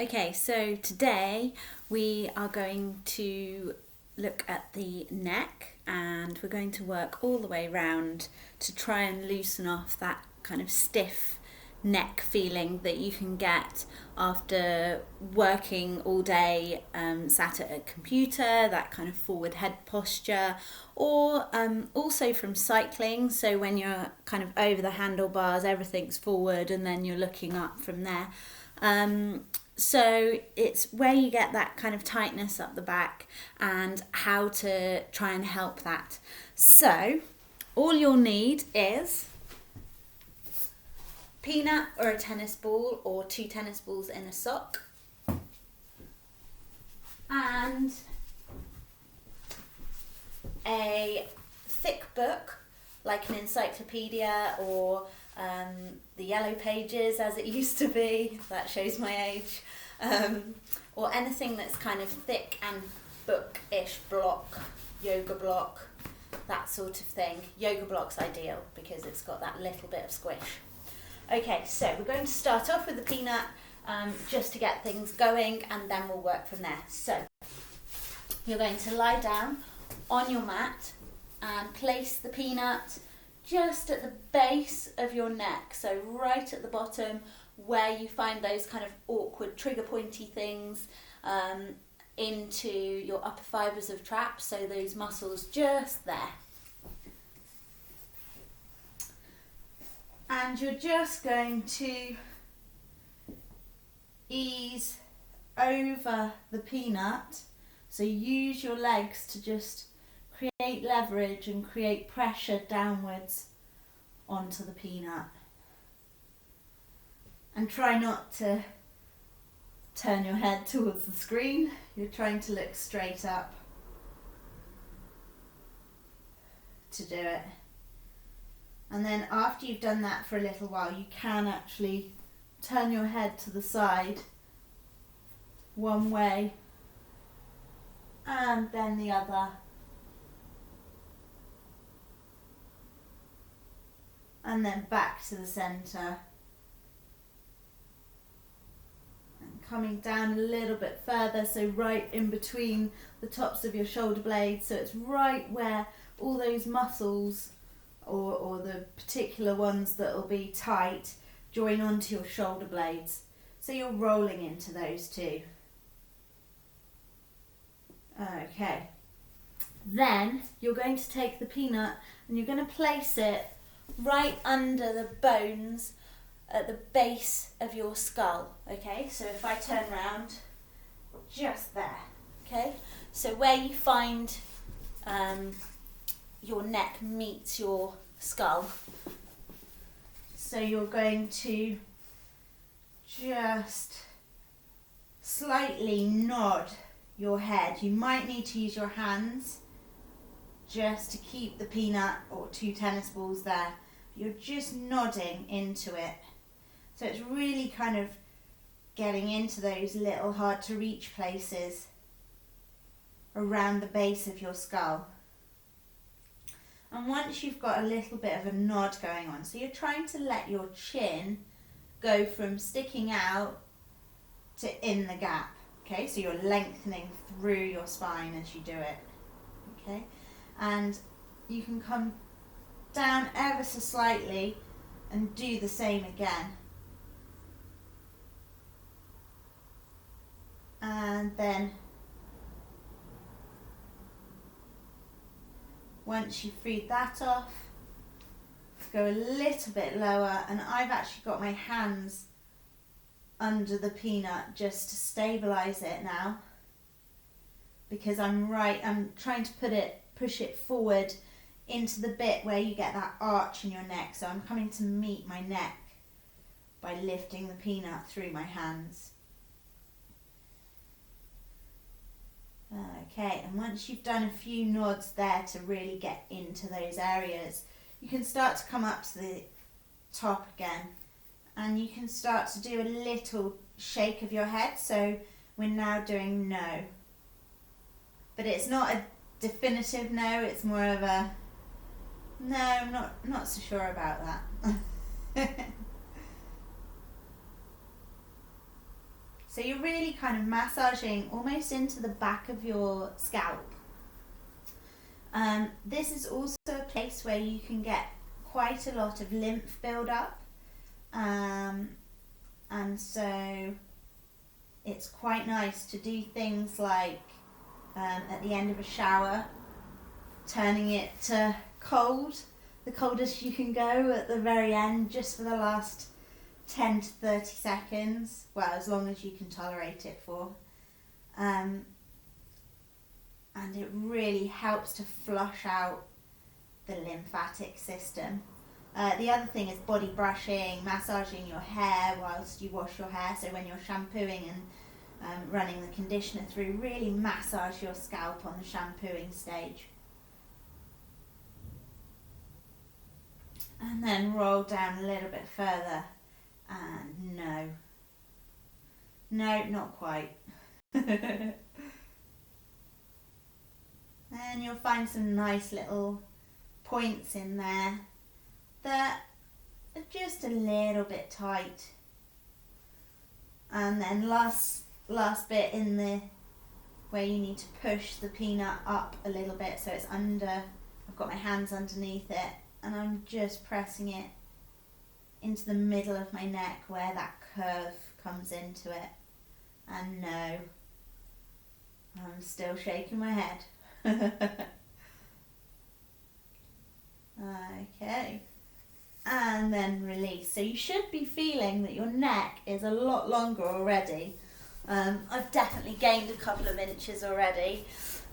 Okay, so today we are going to look at the neck and we're going to work all the way around to try and loosen off that kind of stiff neck feeling that you can get after working all day, sat at a computer, that kind of forward head posture, or also from cycling. So when you're kind of over the handlebars, everything's forward and then you're looking up from there. So it's where you get that kind of tightness up the back and how to try and help that. So all you'll need is peanut or a tennis ball or 2 tennis balls in a sock, and a thick book like an encyclopedia or the Yellow Pages as it used to be, that shows my age, or anything that's kind of thick and bookish, block, yoga block, that sort of thing. Yoga block's ideal because it's got that little bit of squish. Okay, so we're going to start off with the peanut just to get things going, and then we'll work from there. So you're going to lie down on your mat and place the peanut just at the base of your neck, so right at the bottom where you find those kind of awkward trigger pointy things into your upper fibres of trap, so those muscles just there. And you're just going to ease over the peanut, so use your legs to just create leverage and create pressure downwards onto the peanut. And try not to turn your head towards the screen. You're trying to look straight up to do it. And then after you've done that for a little while, you can actually turn your head to the side one way and then the other. And then back to the centre. And coming down a little bit further, so right in between the tops of your shoulder blades, so it's right where all those muscles or the particular ones that will be tight join onto your shoulder blades. So you're rolling into those too. Okay. Then you're going to take the peanut and you're going to place it right under the bones at the base of your skull. Okay, so if I turn round, just there. Okay, so where you find your neck meets your skull. So you're going to just slightly nod your head. You might need to use your hands just to keep the peanut or 2 tennis balls there. You're just nodding into it. So it's really kind of getting into those little hard to reach places around the base of your skull. And once you've got a little bit of a nod going on, so you're trying to let your chin go from sticking out to in the gap. Okay, so you're lengthening through your spine as you do it. Okay, and you can come down ever so slightly and do the same again. And then once you've freed that off, go a little bit lower, and I've actually got my hands under the peanut just to stabilize it now, because I'm trying to push it forward into the bit where you get that arch in your neck. So I'm coming to meet my neck by lifting the peanut through my hands. Okay, and once you've done a few nods there to really get into those areas, you can start to come up to the top again, and you can start to do a little shake of your head. So we're now doing no, but it's not a definitive no, it's more of a no, I'm not so sure about that. So you're really kind of massaging almost into the back of your scalp. This is also a place where you can get quite a lot of lymph build-up. And so it's quite nice to do things like at the end of a shower, turning it to cold, the coldest you can go at the very end, just for the last 10 to 30 seconds, well, as long as you can tolerate it for. And it really helps to flush out the lymphatic system. The other thing is body brushing, massaging your hair whilst you wash your hair. So when you're shampooing and running the conditioner through, really massage your scalp on the shampooing stage. And then roll down a little bit further. And no, not quite. Then you'll find some nice little points in there that are just a little bit tight. And then last bit in the where you need to push the peanut up a little bit so it's under, I've got my hands underneath it and I'm just pressing it into the middle of my neck where that curve comes into it. And no, I'm still shaking my head. Okay. And then release. So you should be feeling that your neck is a lot longer already. I've definitely gained a couple of inches already.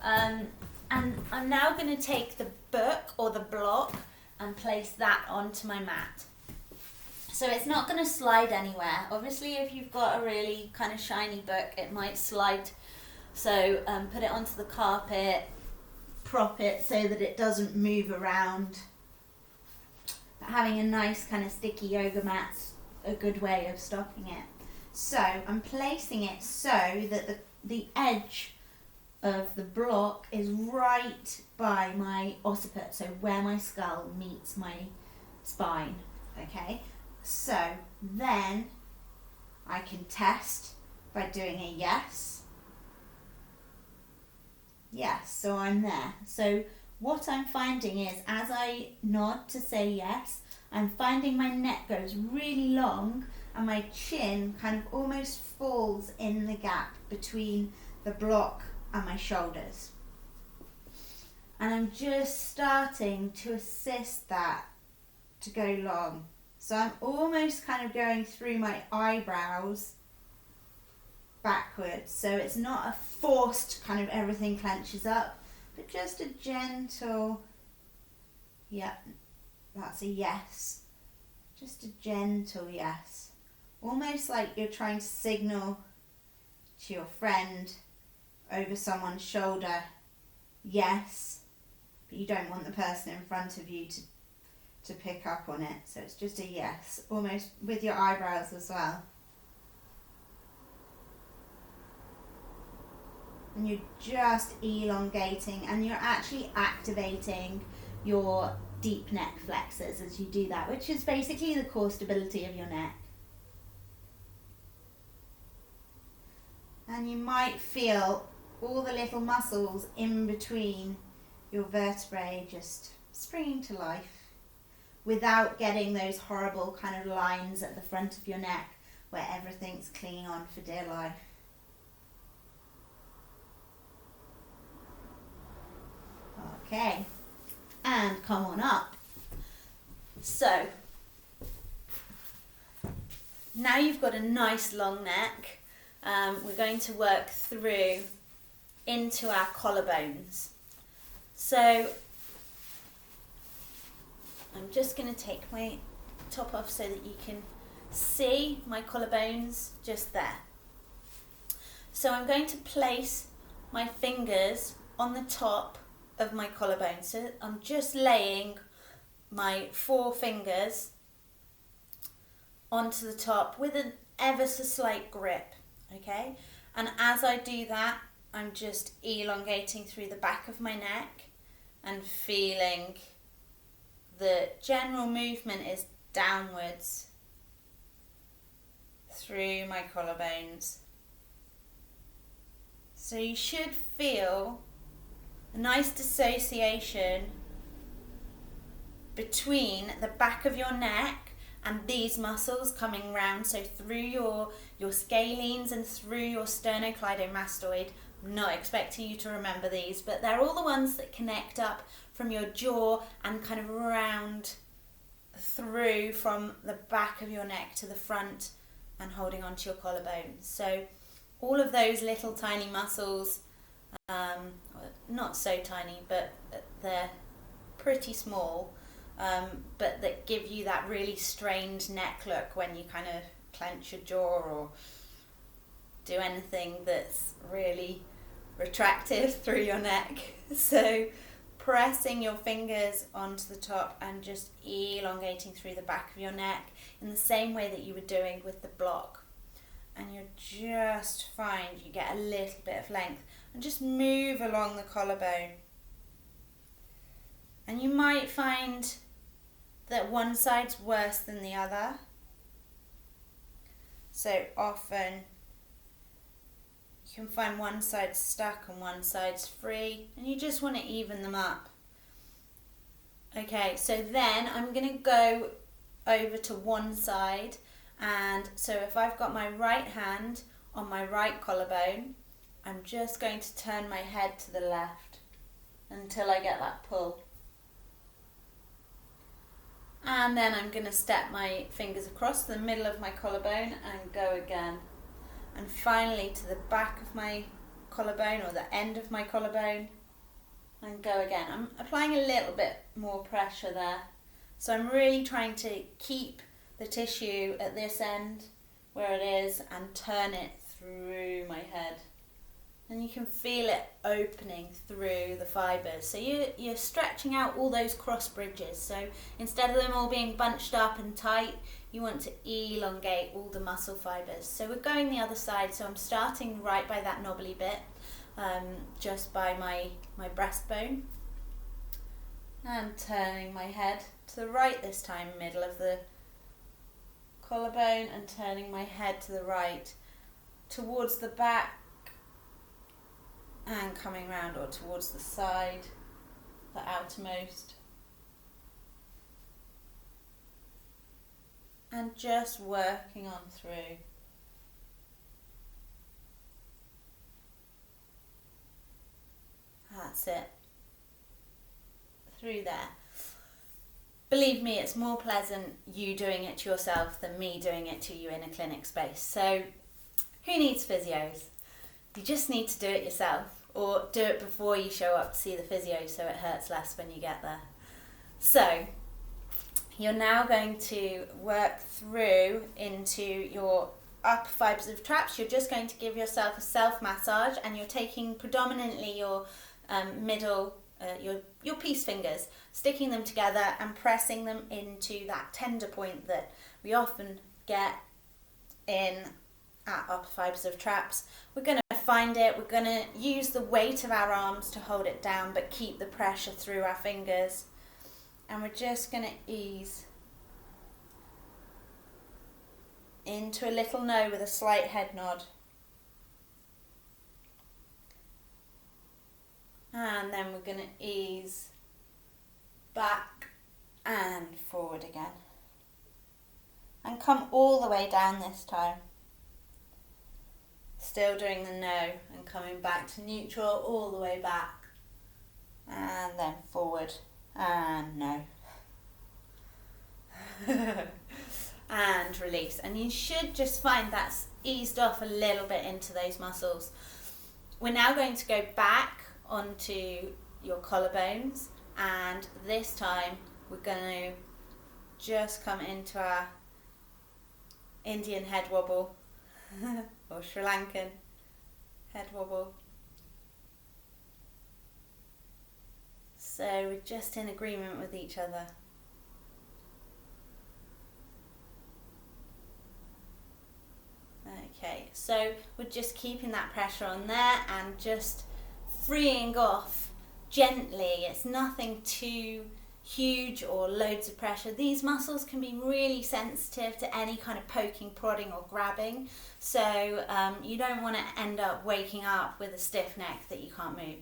And I'm now going to take the book or the block and place that onto my mat. So it's not going to slide anywhere. Obviously, if you've got a really kind of shiny book, it might slide. So put it onto the carpet, prop it so that it doesn't move around. But having a nice kind of sticky yoga mat's a good way of stopping it. So I'm placing it so that the edge of the block is right by my occiput, so where my skull meets my spine. Okay, so then I can test by doing a yes. Yes, so I'm there. So what I'm finding is as I nod to say yes, I'm finding my neck goes really long and my chin kind of almost falls in the gap between the block and my shoulders. And I'm just starting to assist that to go long. So I'm almost kind of going through my eyebrows backwards. So it's not a forced kind of everything clenches up, but just a gentle, yeah, that's a yes. Just a gentle yes. Almost like you're trying to signal to your friend over someone's shoulder, yes, but you don't want the person in front of you to pick up on it. So it's just a yes, almost with your eyebrows as well. And you're just elongating and you're actually activating your deep neck flexors as you do that, which is basically the core stability of your neck. And you might feel all the little muscles in between your vertebrae just springing to life without getting those horrible kind of lines at the front of your neck where everything's clinging on for dear life. Okay, and come on up. So, now you've got a nice long neck. We're going to work through into our collarbones. So I'm just going to take my top off so that you can see my collarbones just there. So I'm going to place my fingers on the top of my collarbone. So I'm just laying my 4 fingers onto the top with an ever so slight grip, okay? And as I do that, I'm just elongating through the back of my neck and feeling the general movement is downwards through my collarbones. So you should feel a nice dissociation between the back of your neck and these muscles coming round, so through your scalenes and through your sternocleidomastoid. I'm not expecting you to remember these, but they're all the ones that connect up from your jaw and kind of round through from the back of your neck to the front and holding onto your collarbone. So all of those little tiny muscles, not so tiny, but they're pretty small, but that give you that really strained neck look when you kind of clench your jaw or do anything that's really retractive through your neck. So pressing your fingers onto the top and just elongating through the back of your neck in the same way that you were doing with the block. And you just find you get a little bit of length and just move along the collarbone. And you might find that one side's worse than the other. So often you can find one side stuck and one side's free, and you just want to even them up. Okay, so then I'm going to go over to one side, and so if I've got my right hand on my right collarbone, I'm just going to turn my head to the left until I get that pull. And then I'm going to step my fingers across the middle of my collarbone and go again. And finally to the back of my collarbone or the end of my collarbone and go again. I'm applying a little bit more pressure there. So I'm really trying to keep the tissue at this end where it is and turn it through my head. And you can feel it opening through the fibres. So you're stretching out all those cross bridges. So instead of them all being bunched up and tight, you want to elongate all the muscle fibres. So we're going the other side. So I'm starting right by that knobbly bit, just by my breastbone. And turning my head to the right this time, middle of the collarbone, and turning my head to the right, towards the back, and coming round or towards the side, the outermost. And just working on through. That's it. Through there. Believe me, it's more pleasant you doing it to yourself than me doing it to you in a clinic space. So who needs physios? You just need to do it yourself, or do it before you show up to see the physio so it hurts less when you get there. So you're now going to work through into your upper fibres of traps. You're just going to give yourself a self-massage, and you're taking predominantly your middle, your peace fingers, sticking them together and pressing them into that tender point that we often get in at upper fibres of traps. We're going to find it, we're going to use the weight of our arms to hold it down but keep the pressure through our fingers, and we're just going to ease into a little no with a slight head nod, and then we're going to ease back and forward again and come all the way down this time. Still doing the no and coming back to neutral all the way back, and then forward and no. And release, and you should just find that's eased off a little bit into those muscles. We're now going to go back onto your collarbones, and this time we're going to just come into our Indian head wobble or Sri Lankan head wobble. So we're just in agreement with each other. Okay, so we're just keeping that pressure on there and just freeing off gently. It's nothing too huge or loads of pressure, these muscles can be really sensitive to any kind of poking, prodding or grabbing. So you don't want to end up waking up with a stiff neck that you can't move.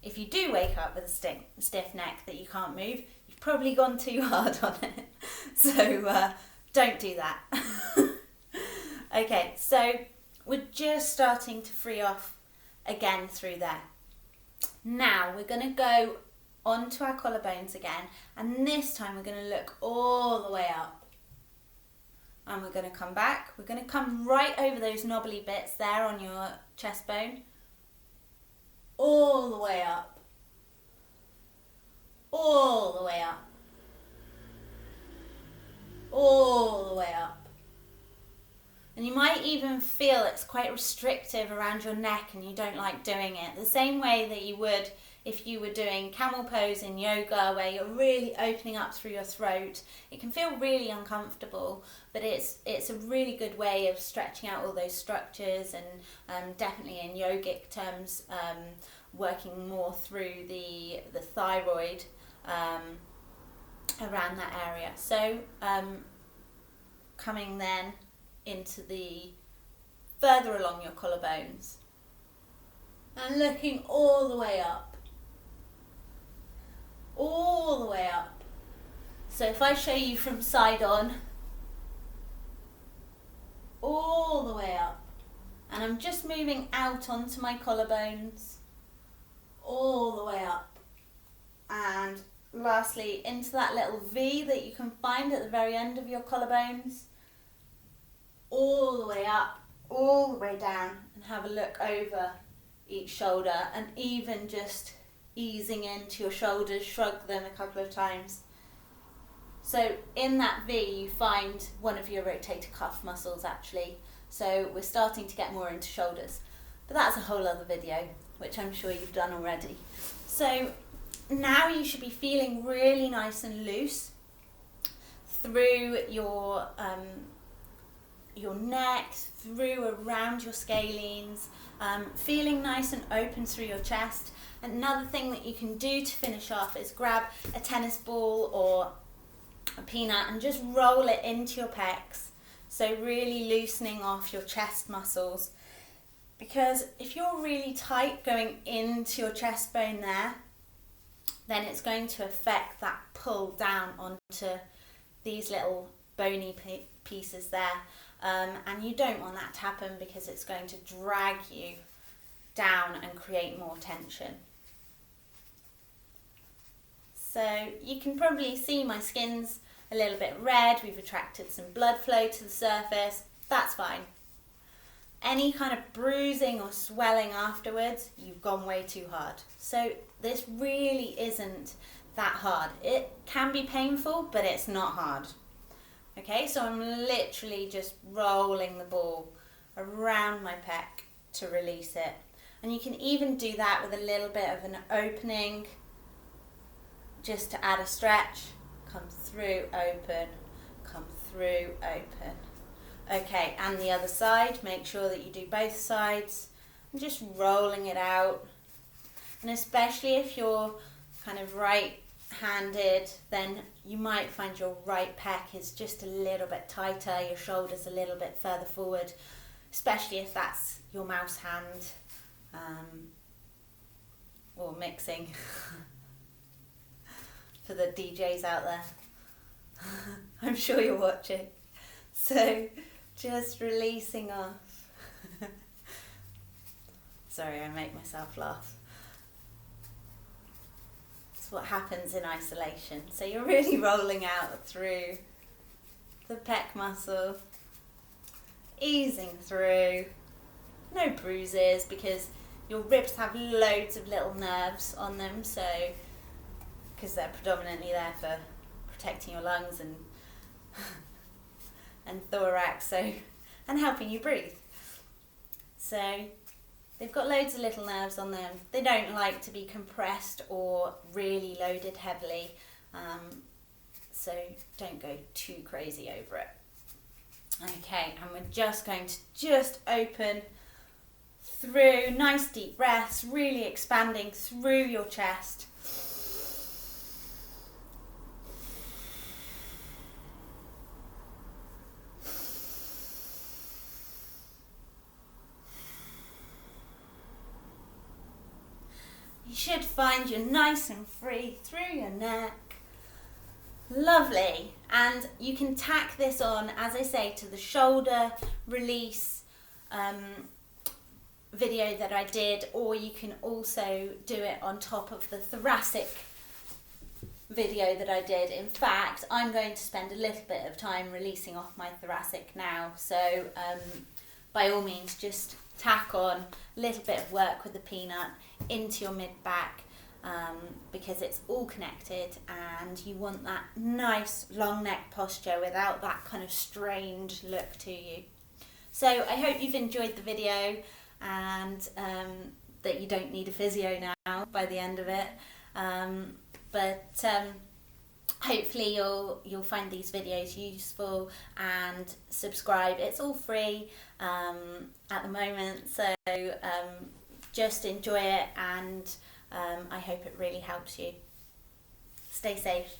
If you do wake up with a stiff neck that you can't move, you've probably gone too hard on it. So don't do that. Okay, so we're just starting to free off again through there. Now we're going to go onto our collarbones again, and this time we're going to look all the way up. And we're going to come back. We're going to come right over those knobbly bits there on your chest bone. All the way up. All the way up. All the way up. And you might even feel it's quite restrictive around your neck and you don't like doing it. The same way that you would if you were doing camel pose in yoga, where you're really opening up through your throat. It can feel really uncomfortable, but it's a really good way of stretching out all those structures, and definitely in yogic terms, working more through the thyroid around that area. So coming then into the further along your collarbones and looking all the way up, all the way up. So if I show you from side on, all the way up, and I'm just moving out onto my collarbones, all the way up, and lastly into that little V that you can find at the very end of your collarbones, all the way up, all the way down, and have a look over each shoulder, and even just easing into your shoulders, shrug them a couple of times. So in that V you find one of your rotator cuff muscles actually, so we're starting to get more into shoulders, but that's a whole other video which I'm sure you've done already. So now you should be feeling really nice and loose through your neck, through around your scalenes, feeling nice and open through your chest. Another thing that you can do to finish off is grab a tennis ball or a peanut and just roll it into your pecs. So really loosening off your chest muscles, because if you're really tight going into your chest bone there, then it's going to affect that pull down onto these little bony pieces there. And you don't want that to happen, because it's going to drag you down and create more tension. So you can probably see my skin's a little bit red. We've attracted some blood flow to the surface. That's fine. Any kind of bruising or swelling afterwards, you've gone way too hard. So this really isn't that hard. It can be painful, but it's not hard. Okay, so I'm literally just rolling the ball around my pec to release it. And you can even do that with a little bit of an opening, just to add a stretch. Come through, open, come through, open. Okay, and the other side, make sure that you do both sides. And just rolling it out. And especially if you're kind of right-handed, then you might find your right pec is just a little bit tighter, your shoulders a little bit further forward, especially if that's your mouse hand, or mixing for the DJs out there. I'm sure you're watching. So just releasing off. Sorry, I make myself laugh. It's what happens in isolation. So you're really rolling out through the pec muscle, easing through. No bruises, because your ribs have loads of little nerves on them, so because they're predominantly there for protecting your lungs and thorax, so, and helping you breathe. So they've got loads of little nerves on them. They don't like to be compressed or really loaded heavily, so don't go too crazy over it. Okay, and we're just going to just open through, nice deep breaths, really expanding through your chest. should find you're nice and free through your neck. Lovely. And you can tack this on, as I say, to the shoulder release video that I did, or you can also do it on top of the thoracic video that I did. In fact, I'm going to spend a little bit of time releasing off my thoracic now, so by all means just tack on a little bit of work with the peanut into your mid-back, because it's all connected and you want that nice long neck posture without that kind of strained look to you. So I hope you've enjoyed the video, and that you don't need a physio now by the end of it. But hopefully you'll find these videos useful and subscribe. It's all free at the moment, so just enjoy it, and I hope it really helps you. Stay safe.